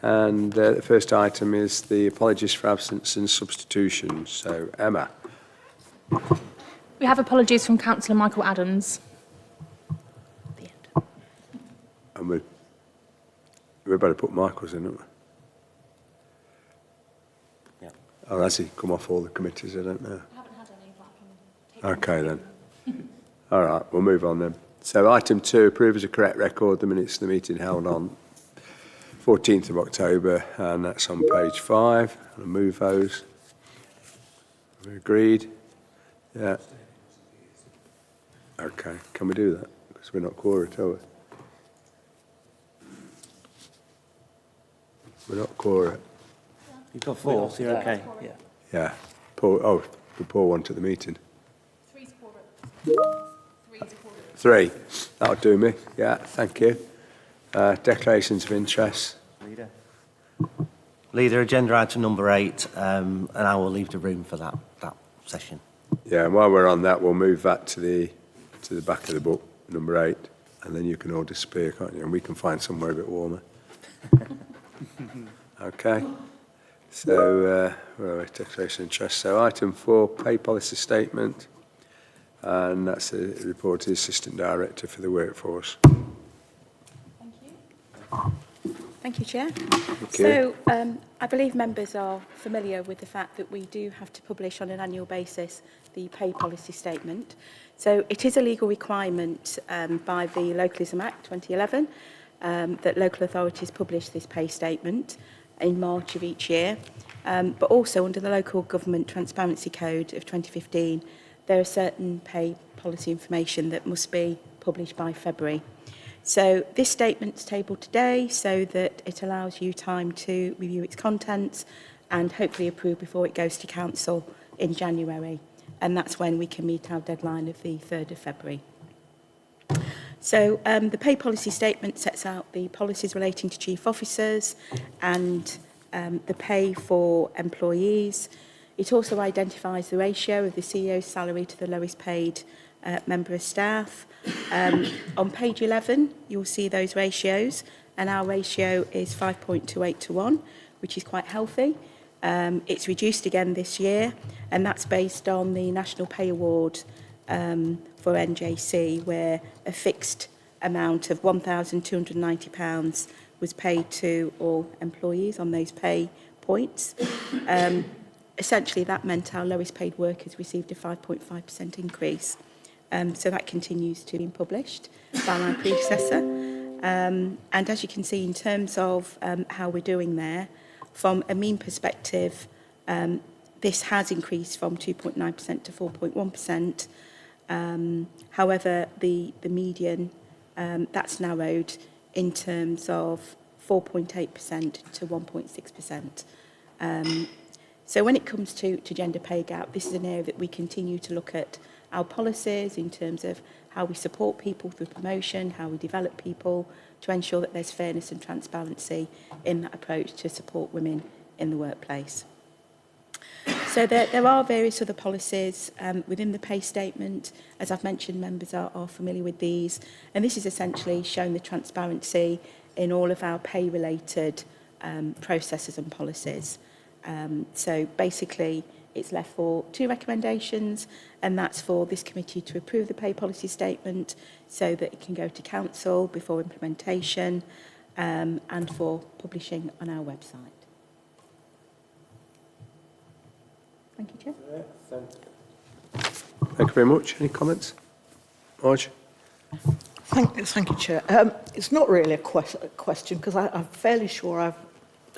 And the first item is the apologies for absence and substitutions. So, Emma. We have apologies from Councillor Michael Adams. The end. And we better put Michael's in, haven't we? Yeah. Oh, has he come off all the committees? I don't know. I haven't had any, but I can take Okay, then. All right, we'll move on then. So, item 2, approve as a correct record the minutes of the meeting held on 14th of October, and that's on page 5. I'll move those. We agreed? Yeah. Okay, can we do that? Because we're not quorate, are we? We're not quorate. You've got 4, so you're okay. Yeah. Yeah. Paul, we Paul one to the meeting. 3 supporters. 3 supporters. 3. That'll do me. Yeah, thank you. Declarations of interest. Leader, agenda item number 8, and I will leave the room for that session. Yeah, and while we're on that, we'll move that to the back of the book, number 8, and then you can all disappear, can't you? And we can find somewhere a bit warmer. Okay. So, declaration of interest. So, item 4, pay policy statement, and that's a report to the Assistant Director for the Workforce. Thank you. Thank you, Chair. Thank you. So, I believe members are familiar with the fact that we do have to publish on an annual basis the pay policy statement. So, it is a legal requirement by the Localism Act 2011 that local authorities publish this pay statement in March of each year. But also under the Local Government Transparency Code of 2015, there are certain pay policy information that must be published by February. So this statement's tabled today so that it allows you time to review its contents and hopefully approve before it goes to Council in January. And that's when we can meet our deadline of the 3rd of February. So the pay policy statement sets out the policies relating to chief officers and the pay for employees. It also identifies the ratio of the CEO's salary to the lowest paid member of staff. On page 11, you'll see those ratios, and our ratio is 5.28 to 1, which is quite healthy. It's reduced again this year, and that's based on the National Pay Award for NJC, where a fixed amount of £1,290 was paid to all employees on those pay points. Essentially, that meant our lowest paid workers received a 5.5% increase. So that continues to be published by my predecessor. And as you can see, in terms of how we're doing there, from a mean perspective, this has increased from 2.9% to 4.1%. However, the median, that's narrowed in terms of 4.8% to 1.6%. So when it comes to gender pay gap, this is an area that we continue to look at our policies in terms of how we support people through promotion, how we develop people to ensure that there's fairness and transparency in that approach to support women in the workplace. So there are various other policies within the pay statement. As I've mentioned, members are familiar with these. And this is essentially showing the transparency in all of our pay-related processes and policies. So basically, it's left for 2 recommendations, and that's for this committee to approve the pay policy statement so that it can go to council before implementation and for publishing on our website. Thank you, Chair. Thank you very much. Any comments? Marge? Thank you, Chair. It's not really a question because I'm fairly sure I've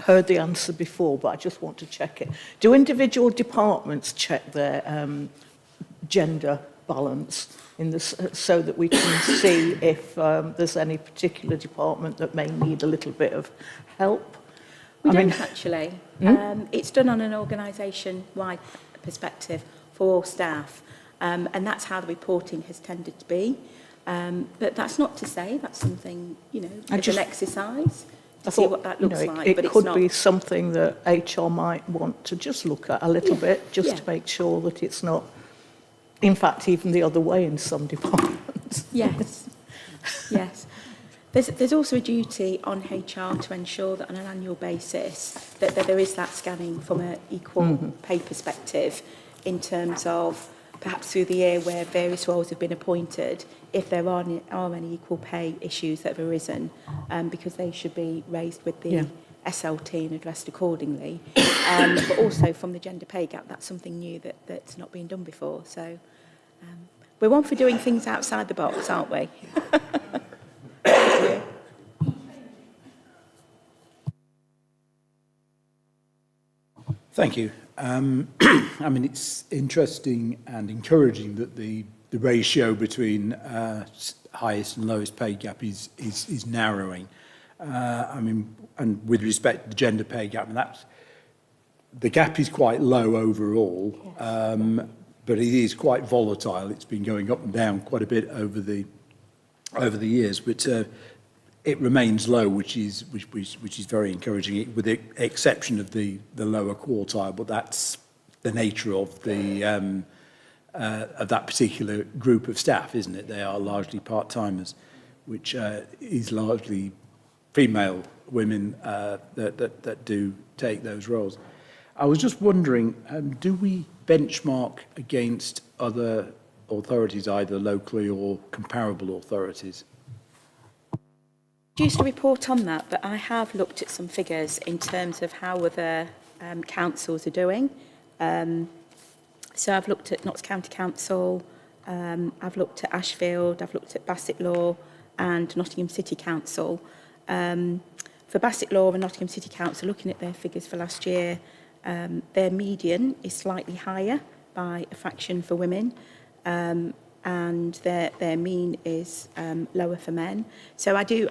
heard the answer before, but I just want to check it. Do individual departments check their gender balance in this, so that we can see if there's any particular department that may need a little bit of help? We don't actually. It's done on an organisation-wide perspective for all staff, and that's how the reporting has tended to be. But that's not to say that's something, it's an exercise to see what that looks like. It could be something that HR might want to just look at a little bit, just to make sure that it's not, in fact, even the other way in some departments. Yes, yes. There's also a duty on HR to ensure that on an annual basis that there is that scanning from an equal pay perspective in terms of perhaps through the year where various roles have been appointed, if there are any equal pay issues that have arisen, because they should be raised with the SLT and addressed accordingly. But also from the gender pay gap, that's something new that's not been done before. So we're one for doing things outside the box, aren't we? Thank you. I mean, it's interesting and encouraging that the ratio between highest and lowest pay gap is narrowing. I mean, and with respect to the gender pay gap, and the gap is quite low overall, but it is quite volatile. It's been going up and down quite a bit over the years, but it remains low, which is very encouraging, with the exception of the lower quartile. But that's the nature of that particular group of staff, isn't it? They are largely part-timers, which is largely female women that do take those roles. I was just wondering, do we benchmark against other authorities, either locally or comparable authorities? Produced a report on that, but I have looked at some figures in terms of how other councils are doing. So I've looked at Notts County Council, I've looked at Ashfield, I've looked at Bassett Law and Nottingham City Council. For Bassett Law and Nottingham City Council, looking at their figures for last year, their median is slightly higher by a fraction for women. And their mean is lower for men. So I do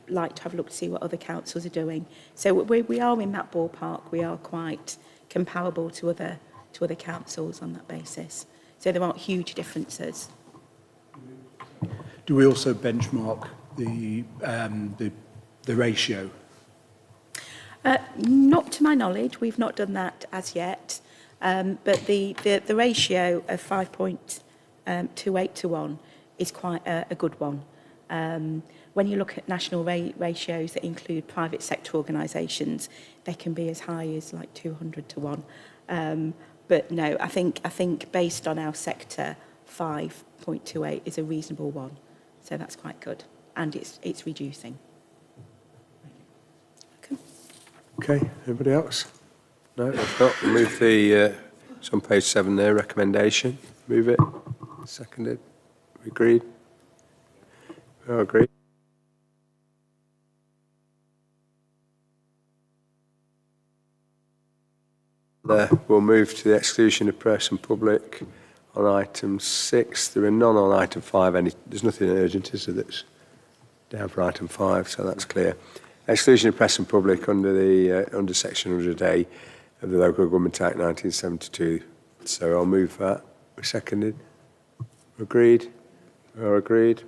like to have a look to see what other councils are doing. So we are in that ballpark. We are quite comparable to other councils on that basis. So there aren't huge differences. Do we also benchmark the ratio? Not to my knowledge, we've not done that as yet. But the ratio of 5.28 to 1 is quite a good one. When you look at national ratios that include private sector organisations, they can be as high as like 200 to 1. But no, I think based on our sector, 5.28 is a reasonable one. So that's quite good, and it's reducing. Okay, anybody else? No, if not, we'll move it's on page 7 there, recommendation. Move it. Seconded. Agreed? Oh, agreed. We'll move to the exclusion of press and public on item 6. There are none on item 5. There's nothing urgent, is there, that's down for item 5, so that's clear. Exclusion of press and public under section 100A of the Local Government Act 1972. So I'll move that. Seconded. Agreed? Or agreed?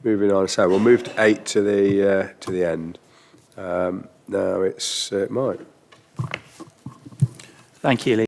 Moving on. So we'll move to 8 to the end. Now it's Mike. Thank you, Lee.